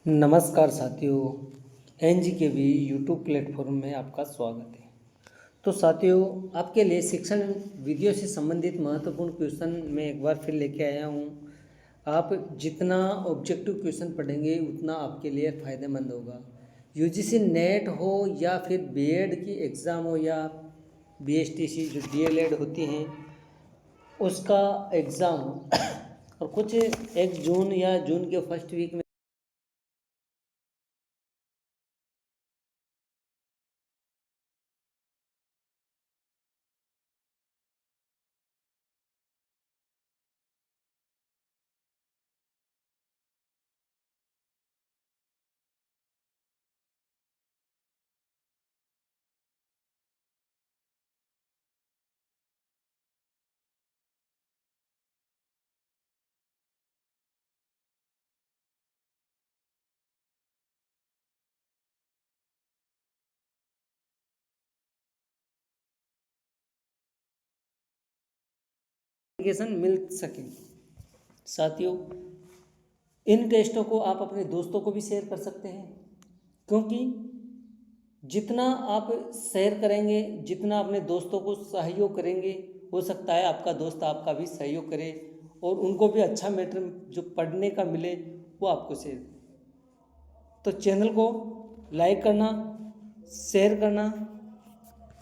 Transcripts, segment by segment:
नमस्कार साथियों, N G के वी यूट्यूब प्लेटफॉर्म में आपका स्वागत है। तो साथियों, आपके लिए शिक्षण विधियों से संबंधित महत्वपूर्ण क्वेश्चन मैं एक बार फिर लेके आया हूँ। आप जितना ऑब्जेक्टिव क्वेश्चन पढ़ेंगे उतना आपके लिए फ़ायदेमंद होगा। यूजीसी नेट हो या फिर बीएड की एग्ज़ाम हो या बीएसटीसी जो डीएलएड होती हैं उसका एग्ज़ाम हो और कुछ 1 जून या जून के फर्स्ट वीक में एप्लीकेशन मिल सके। साथियों, इन टेस्टों को आप अपने दोस्तों को भी शेयर कर सकते हैं, क्योंकि जितना आप शेयर करेंगे, जितना अपने दोस्तों को सहयोग करेंगे, हो सकता है आपका दोस्त आपका भी सहयोग करे और उनको भी अच्छा मैटर जो पढ़ने का मिले वो आपको शेयर करे। तो चैनल को लाइक करना, शेयर करना,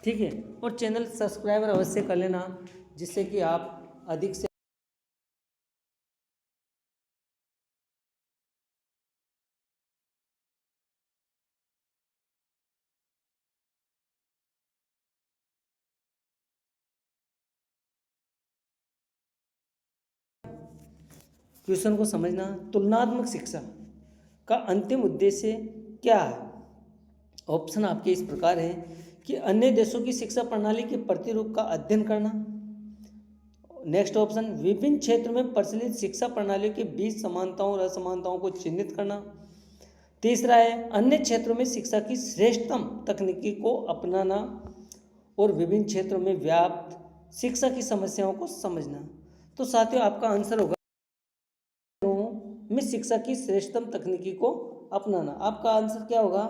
ठीक है, और चैनल सब्सक्राइबर अवश्य कर लेना, जिससे कि आप अधिक से क्वेश्चन को समझना। तुलनात्मक शिक्षा का अंतिम उद्देश्य क्या है? ऑप्शन आपके इस प्रकार हैं कि अन्य देशों की शिक्षा प्रणाली के प्रतिरूप का अध्ययन करना। नेक्स्ट ऑप्शन, विभिन्न क्षेत्र में प्रचलित शिक्षा प्रणालियों के बीच समानताओं और असमानताओं को चिन्हित करना। तीसरा है अन्य क्षेत्रों में शिक्षा की श्रेष्ठतम तकनीकी को अपनाना और विभिन्न क्षेत्रों में व्याप्त शिक्षा की समस्याओं को समझना। तो साथियों, आपका आंसर होगा में शिक्षा की श्रेष्ठतम तकनीकी को अपनाना। आपका आंसर क्या होगा?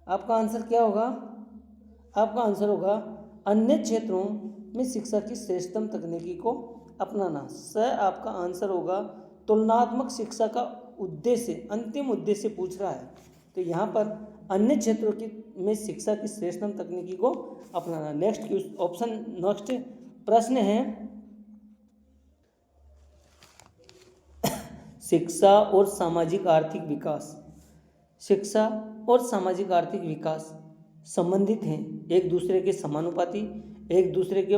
आपका आंसर क्या होगा? आपका आंसर होगा अन्य क्षेत्रों में शिक्षा की श्रेष्ठतम तकनीकी को अपनाना। स आपका आंसर होगा तुलनात्मक शिक्षा का उद्देश्य, अंतिम उद्देश्य पूछ रहा है, तो यहाँ पर अन्य क्षेत्रों की में शिक्षा की श्रेष्ठतम तकनीकी को अपनाना। नेक्स्ट ऑप्शन, नेक्स्ट प्रश्न है शिक्षा और सामाजिक आर्थिक विकास। शिक्षा और सामाजिक आर्थिक विकास संबंधित हैं, एक दूसरे के समानुपाती, एक दूसरे के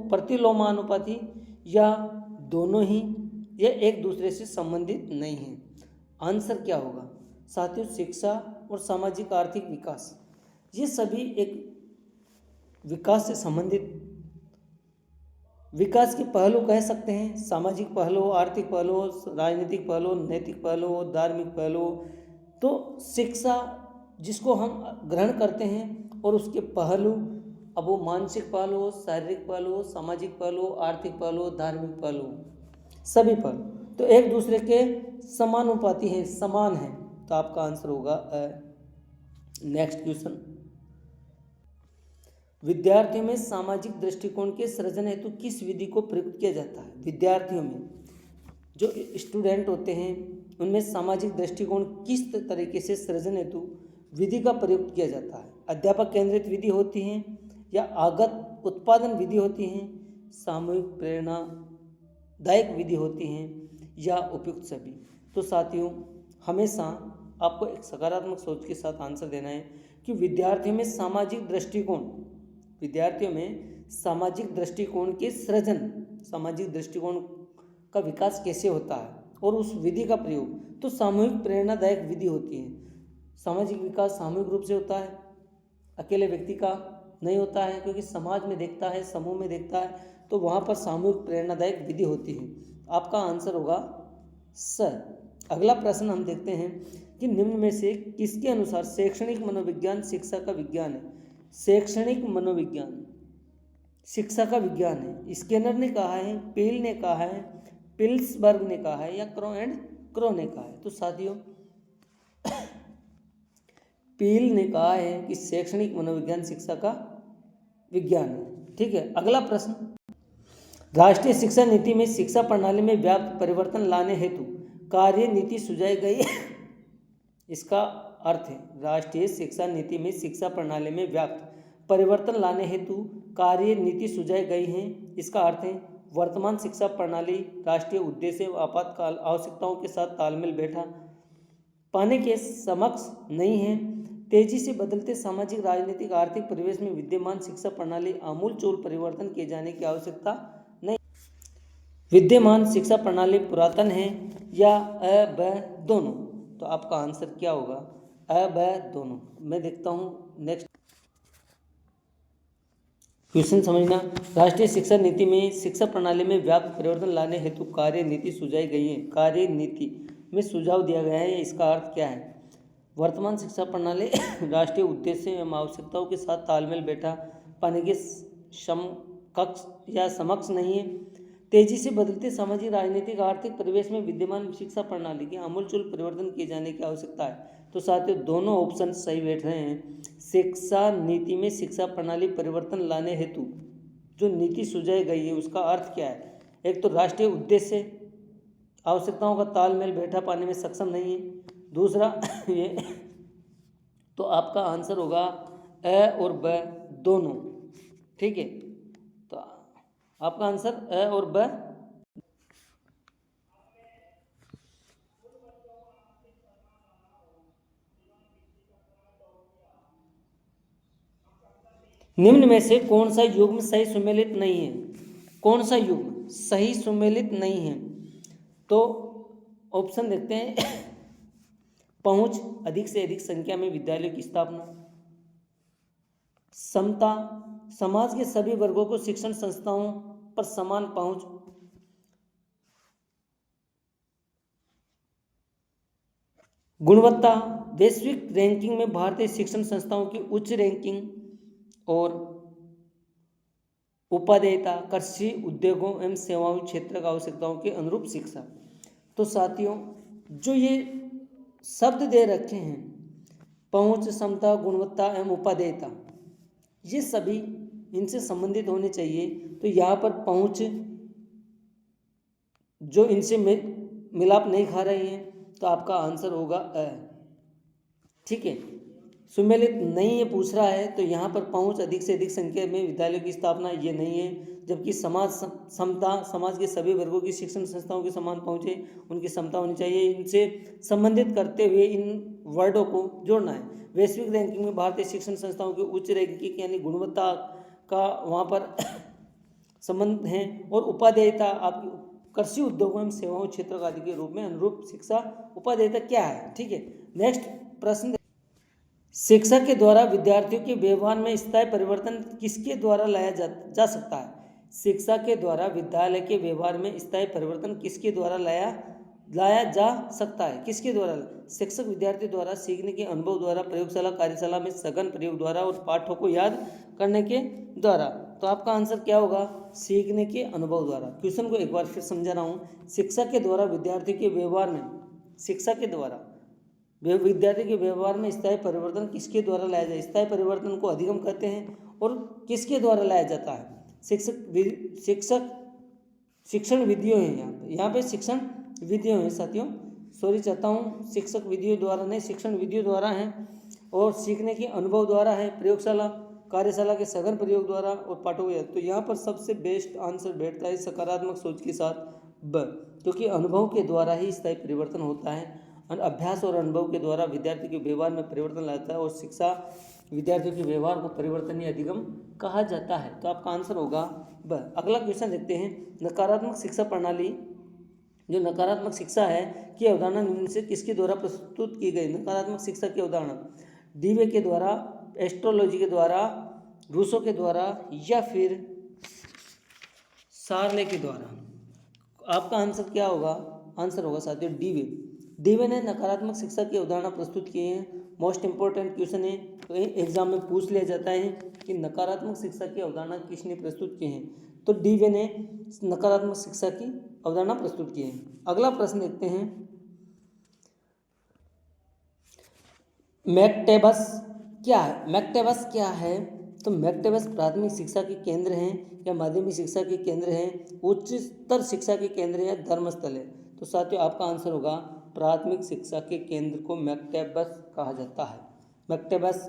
प्रतिलोमानुपाती, या दोनों ही, या एक दूसरे से संबंधित नहीं हैं। आंसर क्या होगा साथियों? शिक्षा और सामाजिक आर्थिक विकास ये सभी एक विकास से संबंधित विकास के पहलू कह सकते हैं। सामाजिक पहलू, आर्थिक पहलू, राजनीतिक पहलू, नैतिक पहलू, धार्मिक पहलू। तो शिक्षा जिसको हम ग्रहण करते हैं और उसके पहलू, अब वो मानसिक पहलू हो, शारीरिक पहलू हो, सामाजिक पहलू, आर्थिक पहलू, धार्मिक पहलू, सभी पहलू तो एक दूसरे के समानुपाती हैं, समान हैं। तो आपका आंसर होगा नेक्स्ट क्वेश्चन, विद्यार्थियों में सामाजिक दृष्टिकोण के सृजन हेतु किस विधि को प्रयुक्त किया जाता है? विद्यार्थियों में जो स्टूडेंट होते हैं उनमें सामाजिक दृष्टिकोण किस तरीके से सृजन हेतु विधि का प्रयुक्त किया जाता है? अध्यापक केंद्रित विधि होती हैं या आगत उत्पादन विधि होती हैं, सामूहिक प्रेरणादायक विधि होती हैं, या उपयुक्त सभी? तो साथियों, हमेशा आपको एक सकारात्मक सोच के साथ आंसर देना है कि विद्यार्थियों में सामाजिक दृष्टिकोण के सृजन, सामाजिक दृष्टिकोण का विकास कैसे होता है और उस विधि का प्रयोग, तो सामूहिक प्रेरणादायक विधि होती है। सामाजिक विकास सामूहिक रूप से होता है, अकेले व्यक्ति का नहीं होता है, क्योंकि समाज में देखता है, समूह में देखता है, तो वहाँ पर सामूहिक प्रेरणादायक विधि होती है। आपका आंसर होगा सर। अगला प्रश्न हम देखते हैं कि निम्न में से किसके अनुसार शैक्षणिक मनोविज्ञान शिक्षा का विज्ञान है? शैक्षणिक मनोविज्ञान शिक्षा का विज्ञान है। स्किनर ने कहा है, पेल ने कहा है, पिल्सबर्ग ने कहा है, या क्रो एंड क्रो ने कहा है। तो साथियों पील ने कहा है कि शैक्षणिक मनोविज्ञान शिक्षा का विज्ञान है। ठीक है, अगला प्रश्न, राष्ट्रीय शिक्षा नीति में शिक्षा प्रणाली में व्यापक परिवर्तन लाने हेतु कार्य नीति सुझाई गई इसका अर्थ है, राष्ट्रीय शिक्षा नीति में शिक्षा प्रणाली में व्यापक परिवर्तन लाने हेतु कार्य नीति सुझाई गई है। इसका अर्थ है, वर्तमान शिक्षा प्रणाली राष्ट्रीय उद्देश्य व आपातकाल आवश्यकताओं के साथ तालमेल बैठा पाने के समक्ष नहीं है। तेजी से बदलते सामाजिक, राजनीतिक, आर्थिक परिवेश में विद्यमान शिक्षा प्रणाली आमूलचूल परिवर्तन किए जाने की आवश्यकता नहीं। विद्यमान शिक्षा प्रणाली पुरातन है या अ ब दोनों? तो आपका आंसर क्या होगा? अ ब दोनों। मैं देखता हूँ नेक्स्ट क्वेश्चन समझना। राष्ट्रीय शिक्षा नीति में शिक्षा प्रणाली में व्यापक परिवर्तन लाने हेतु कार्य नीति सुझाई गई है। कार्य नीति में सुझाव दिया गया है, इसका अर्थ क्या है? वर्तमान शिक्षा प्रणाली राष्ट्रीय उद्देश्य एवं आवश्यकताओं के साथ तालमेल बैठा पाने के समकक्ष या समक्ष नहीं है। तेजी से बदलते सामाजिक, राजनीतिक, आर्थिक परिवेश में विद्यमान शिक्षा प्रणाली के आमूलचूल परिवर्तन किए जाने की आवश्यकता है। तो साथियों दोनों ऑप्शन सही बैठ रहे हैं। शिक्षा नीति में शिक्षा प्रणाली परिवर्तन लाने हेतु जो नीति सुझाई गई है उसका अर्थ क्या है? एक तो राष्ट्रीय उद्देश्य आवश्यकताओं का तालमेल बैठा पाने में सक्षम नहीं है। दूसरा ये तो आपका आंसर होगा अ और ब दोनों। ठीक है, तो आपका आंसर अ और ब। निम्न में से कौन सा युग्म सही सुमेलित नहीं है? कौन सा युग्म सही सुमेलित नहीं है? तो ऑप्शन देखते हैं। पहुंच, अधिक से अधिक संख्या में विद्यालयों की स्थापना, समता, समाज के सभी वर्गों को शिक्षण संस्थाओं पर समान पहुंच, गुणवत्ता, वैश्विक रैंकिंग में भारतीय शिक्षण संस्थाओं की उच्च रैंकिंग, और उपादेयता, कृषि, उद्योगों एवं सेवाओं क्षेत्र की आवश्यकताओं के अनुरूप शिक्षा। तो साथियों जो ये शब्द दे रखे हैं, पहुंच, समता, गुणवत्ता एवं उपादेयता, ये सभी इनसे संबंधित होने चाहिए। तो यहाँ पर पहुंच जो इनसे मिलाप नहीं खा रही है, तो आपका आंसर होगा अ। ठीक है, सुमेलित नहीं है पूछ रहा है, तो यहाँ पर पहुंच, अधिक से अधिक संख्या में विद्यालयों की स्थापना, ये नहीं है। जबकि समाज समता, समाज के सभी वर्गों की शिक्षण संस्थाओं के समान पहुँचे, उनकी क्षमता होनी चाहिए। इनसे संबंधित करते हुए इन वर्डों को जोड़ना है। वैश्विक रैंकिंग में भारतीय शिक्षण संस्थाओं की उच्च रैंकिंग यानी गुणवत्ता का वहाँ पर संबंध है। और उपादेयता आपकी कृषि, उद्योगों एवं सेवाओं क्षेत्र आदि के रूप में अनुरूप शिक्षा। उपादेयता क्या है? ठीक है, नेक्स्ट प्रश्न, शिक्षा के द्वारा विद्यार्थियों के व्यवहार में स्थायी परिवर्तन किसके द्वारा लाया जा सकता है? शिक्षा के द्वारा विद्यालय के व्यवहार में स्थायी परिवर्तन किसके द्वारा लाया जा सकता है? किसके द्वारा? शिक्षक विद्यार्थी द्वारा, सीखने के अनुभव द्वारा, प्रयोगशाला, कार्यशाला में सघन प्रयोग द्वारा और पाठों को याद करने के द्वारा। तो आपका आंसर क्या होगा? सीखने के अनुभव द्वारा। क्वेश्चन को एक बार फिर समझा रहा हूँ। शिक्षा के द्वारा विद्यार्थी के व्यवहार में, शिक्षा के द्वारा विद्यार्थी के व्यवहार में स्थायी परिवर्तन किसके द्वारा लाया जाए? स्थायी परिवर्तन को अधिगम कहते हैं। और किसके द्वारा लाया जाता है? शिक्षण विधियों है। यहाँ पे शिक्षण विधियों है साथियों, सॉरी चाहता हूँ, शिक्षक विधियों द्वारा नहीं, शिक्षण विधियों द्वारा है। और सीखने के अनुभव द्वारा है, प्रयोगशाला, कार्यशाला के सघन प्रयोग द्वारा और पाठों को। तो यहाँ पर सबसे बेस्ट आंसर बैठता है सकारात्मक सोच के साथ ब, क्योंकि अनुभव के द्वारा ही स्थायी परिवर्तन होता है। अभ्यास और अनुभव के द्वारा विद्यार्थी के व्यवहार में परिवर्तन लाता है, और शिक्षा विद्यार्थियों के व्यवहार को परिवर्तनीय अधिगम कहा जाता है। तो आपका आंसर होगा ब। अगला क्वेश्चन देखते हैं, नकारात्मक शिक्षा प्रणाली, जो नकारात्मक शिक्षा है की अवधारणा निम्न से किसके द्वारा प्रस्तुत की गई? नकारात्मक शिक्षा की अवधारणा डीवे के द्वारा, एस्ट्रोलॉजी के द्वारा, रूसो के द्वारा, या फिर सार्ले के द्वारा। आपका आंसर क्या होगा? आंसर होगा साथियों डीवे। डीवे ने नकारात्मक शिक्षा की अवधारणा प्रस्तुत की है। मोस्ट इंपॉर्टेंट क्वेश्चन है, तो एग्जाम में पूछ लिया जाता है कि नकारात्मक शिक्षा की अवधारणा किसने प्रस्तुत की है? तो डीवे ने नकारात्मक शिक्षा की अवधारणा प्रस्तुत की है। अगला प्रश्न देखते हैं, मैक्टेबस क्या है? मैक्टेबस क्या है? तो मैक्टेबस प्राथमिक शिक्षा के केंद्र हैं या माध्यमिक शिक्षा के केंद्र हैं, उच्चतर शिक्षा के केंद्र हैं या धर्मस्थल है? तो साथियों आपका आंसर होगा प्राथमिक शिक्षा के केंद्र को मैक्टेबस कहा जाता है। मैक्टेबस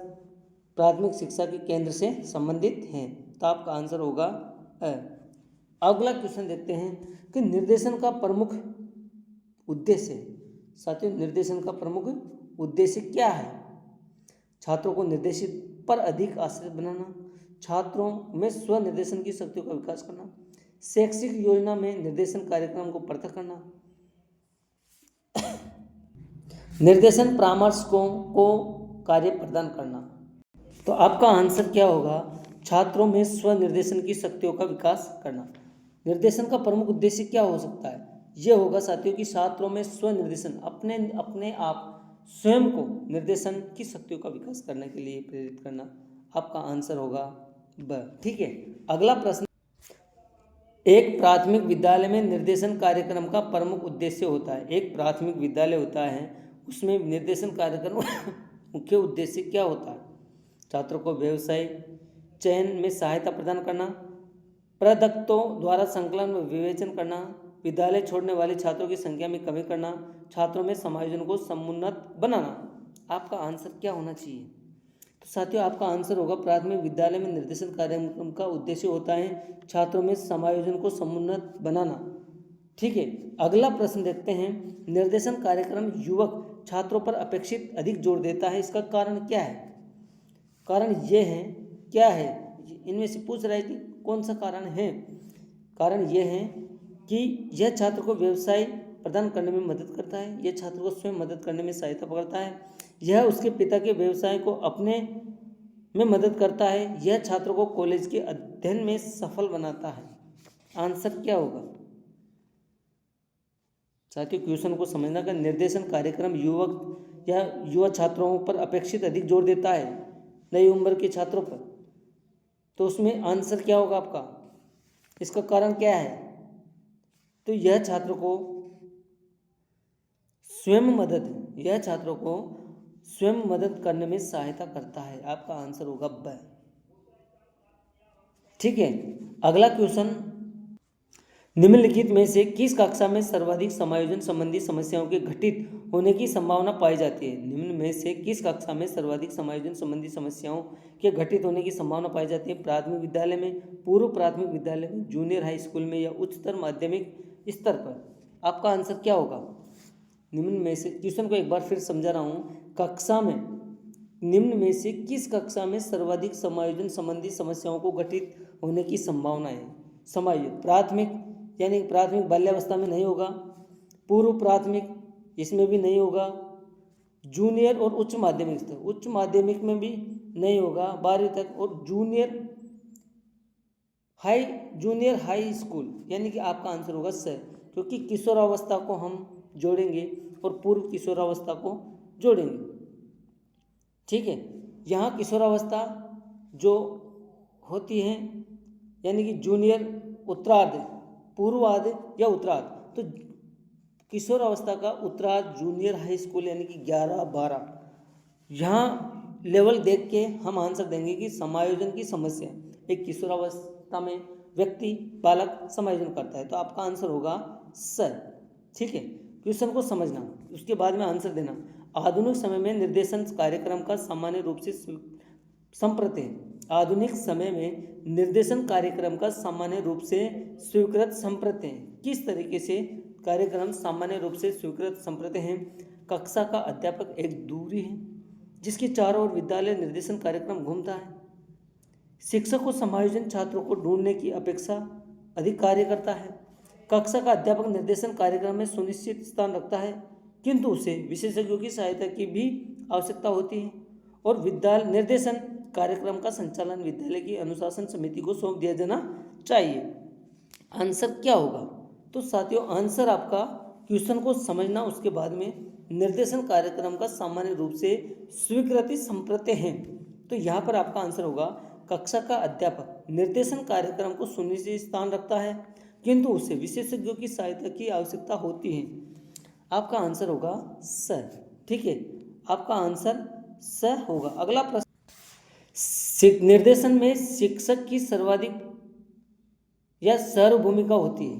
प्राथमिक शिक्षा के केंद्र से संबंधित हैं, तो आपका आंसर होगा अ। अगला क्वेश्चन देखते हैं कि निर्देशन का प्रमुख उद्देश्य, साथियों निर्देशन का प्रमुख उद्देश्य क्या है? छात्रों को निर्देशित पर अधिक आश्रित बनाना, छात्रों में स्व निर्देशन की शक्तियों का विकास करना, शैक्षिक योजना में निर्देशन कार्यक्रम को पृथक करना, निर्देशन परामर्शकों को कार्य प्रदान करना। तो आपका आंसर क्या होगा? छात्रों में स्व निर्देशन की शक्तियों का विकास करना। निर्देशन का प्रमुख उद्देश्य क्या हो सकता है? यह होगा साथियों कि छात्रों में स्व निर्देशन, अपने अपने आप स्वयं को निर्देशन की शक्तियों का विकास करने के लिए प्रेरित करना। आपका आंसर होगा ब। ठीक है, अगला प्रश्न, एक प्राथमिक विद्यालय में निर्देशन कार्यक्रम का प्रमुख उद्देश्य होता है। एक प्राथमिक विद्यालय होता है, उसमें निर्देशन कार्यक्रम मुख्य उद्देश्य क्या होता है? छात्रों को व्यवसाय चयन में सहायता प्रदान करना, प्रदत्तों द्वारा संकलन में विवेचन करना, विद्यालय छोड़ने वाले छात्रों की संख्या में कमी करना, छात्रों में समायोजन को समुन्नत बनाना। आपका आंसर क्या होना चाहिए? तो साथियों आपका आंसर होगा प्राथमिक विद्यालय में निर्देशन कार्यक्रम का उद्देश्य होता है छात्रों में समायोजन को समुन्नत बनाना। ठीक है, अगला प्रश्न देखते हैं, निर्देशन कार्यक्रम युवक छात्रों पर अपेक्षित अधिक जोर देता है, इसका कारण क्या है? कारण ये है, क्या है? इनमें से पूछ रहा है कि कौन सा कारण है? कारण ये है कि यह छात्र को व्यवसाय प्रदान करने में मदद करता है, यह छात्र को स्वयं मदद करने में सहायता करता है, यह उसके पिता के व्यवसाय को अपने में मदद करता है, यह छात्र को कॉलेज के अध्ययन में सफल बनाता है। आंसर क्या होगा? साथियों क्वेश्चन को समझना का निर्देशन कार्यक्रम युवक या युवा छात्रों पर अपेक्षित अधिक जोर देता है, नई उम्र के छात्रों पर, तो उसमें आंसर क्या होगा आपका? इसका कारण क्या है? तो यह छात्र को यह छात्रों को स्वयं मदद करने में सहायता करता है। आपका आंसर होगा ब। ठीक है, अगला क्वेश्चन, निम्नलिखित में से किस कक्षा में सर्वाधिक समायोजन संबंधी समस्याओं के घटित होने की संभावना पाई जाती है? निम्न में से किस कक्षा में सर्वाधिक समायोजन संबंधी समस्याओं के घटित होने की संभावना पाई जाती है? प्राथमिक विद्यालय में, पूर्व प्राथमिक विद्यालय में, जूनियर हाई स्कूल में या उच्चतर माध्यमिक स्तर पर? आपका आंसर क्या होगा? निम्न में से, क्वेश्चन को एक बार फिर समझा रहा हूँ, कक्षा में, निम्न में से किस कक्षा में सर्वाधिक समायोजन संबंधी समस्याओं को घटित होने की संभावना है? समायोजन प्राथमिक यानी प्राथमिक बाल्यावस्था में नहीं होगा, पूर्व प्राथमिक इसमें भी नहीं होगा, जूनियर और उच्च माध्यमिक स्तर, उच्च माध्यमिक में भी नहीं होगा 12वीं तक, और जूनियर हाई स्कूल, यानी कि आपका आंसर होगा स, क्योंकि किशोरावस्था को हम जोड़ेंगे और पूर्व किशोरावस्था को जोड़ेंगे। ठीक है, यहाँ किशोरावस्था जो होती है यानी कि जूनियर, उत्तरार्ध, पूर्वार्ध या उत्तरार्ध, तो किशोरावस्था का उत्तरार्ध जूनियर हाई स्कूल यानी कि 11-12, यहाँ लेवल देख के हम आंसर देंगे कि समायोजन की समस्या, एक किशोरावस्था में व्यक्ति बालक समायोजन करता है, तो आपका आंसर होगा स। ठीक है, क्वेश्चन को समझना, उसके बाद में आंसर देना। आधुनिक समय में निर्देशन कार्यक्रम का सामान्य रूप से संप्रति, आधुनिक समय में निर्देशन कार्यक्रम का सामान्य रूप से स्वीकृत संप्रति, किस तरीके से कार्यक्रम सामान्य रूप से स्वीकृत संप्रति हैं? कक्षा का अध्यापक एक दूरी है जिसके चारों ओर विद्यालय निर्देशन कार्यक्रम घूमता है, शिक्षक को समायोजन छात्रों को ढूंढने की अपेक्षा अधिक कार्य करता है, कक्षा का अध्यापक निर्देशन कार्यक्रम में सुनिश्चित स्थान रखता है किंतु उसे विशेषज्ञों की सहायता की भी आवश्यकता होती है, और विद्यालय निर्देशन कार्यक्रम का संचालन विद्यालय की अनुशासन समिति को सौंप दिया जाना चाहिए। आंसर क्या होगा? तो साथियों आंसर आपका, क्वेश्चन को समझना, उसके बाद में निर्देशन कार्यक्रम का सामान्य रूप से स्वीकृति संप्रति हैं, तो यहाँ पर आपका आंसर होगा कक्षा का अध्यापक निर्देशन कार्यक्रम को सुनिश्चित स्थान रखता है किंतु उसे विशेषज्ञों की सहायता की आवश्यकता होती है। आपका आंसर होगा सर। ठीक है, आपका आंसर स होगा। अगला प्रश्न, निर्देशन में शिक्षक की सर्वाधिक या सर्व भूमिका होती है।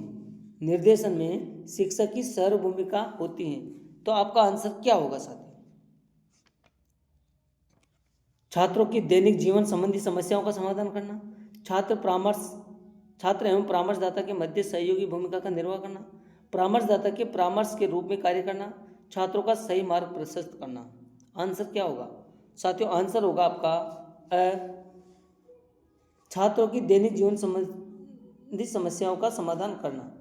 निर्देशन में शिक्षक की सर्व भूमिका होती है, तो आपका आंसर क्या होगा साथियों? छात्रों की दैनिक जीवन संबंधी समस्याओं का समाधान करना, छात्र एवं परामर्शदाता के मध्य सहयोगी भूमिका का निर्वाह करना, परामर्शदाता के परामर्श के रूप में कार्य करना, छात्रों का सही मार्ग प्रशस्त करना। आंसर क्या होगा साथियों? आंसर होगा आपका छात्रों की दैनिक जीवन संबंधी समस्याओं का समाधान करना।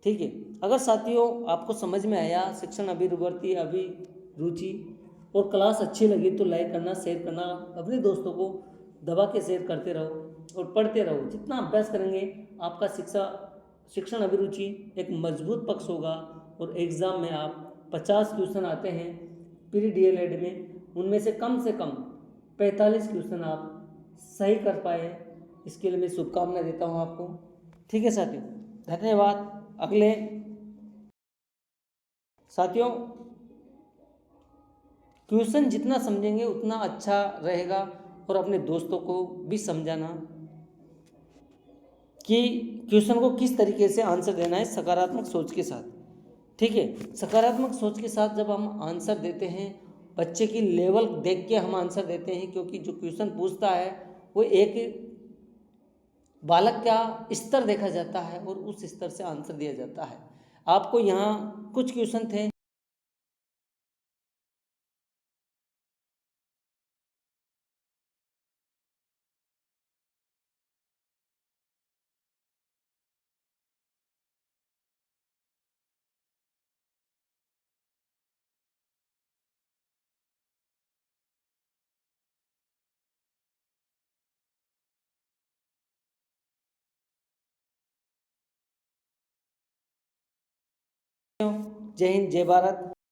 ठीक है, अगर साथियों आपको समझ में आया शिक्षण अभिरुचि अभिरुचि और क्लास अच्छी लगी तो लाइक करना, शेयर करना, अपने दोस्तों को दबा के शेयर करते रहो और पढ़ते रहो। जितना अभ्यास करेंगे आपका शिक्षण अभिरुचि एक मजबूत पक्ष होगा और एग्ज़ाम में आप 50 क्वेश्चन आते हैं प्री DLED में, उनमें से कम 45 क्वेश्चन आप सही कर पाए। इसके लिए मैं शुभकामनाएं देता हूँ आपको। ठीक है साथियों, धन्यवाद। अगले साथियों, क्वेश्चन जितना समझेंगे उतना अच्छा रहेगा और अपने दोस्तों को भी समझाना कि क्वेश्चन को किस तरीके से आंसर देना है सकारात्मक सोच के साथ। ठीक है, सकारात्मक सोच के साथ जब हम आंसर देते हैं, बच्चे की लेवल देख के हम आंसर देते हैं, क्योंकि जो क्वेश्चन पूछता है वो एक बालक का स्तर देखा जाता है और उस स्तर से आंसर दिया जाता है। आपको यहाँ कुछ क्वेश्चन थे जय हिंद, जय भारत।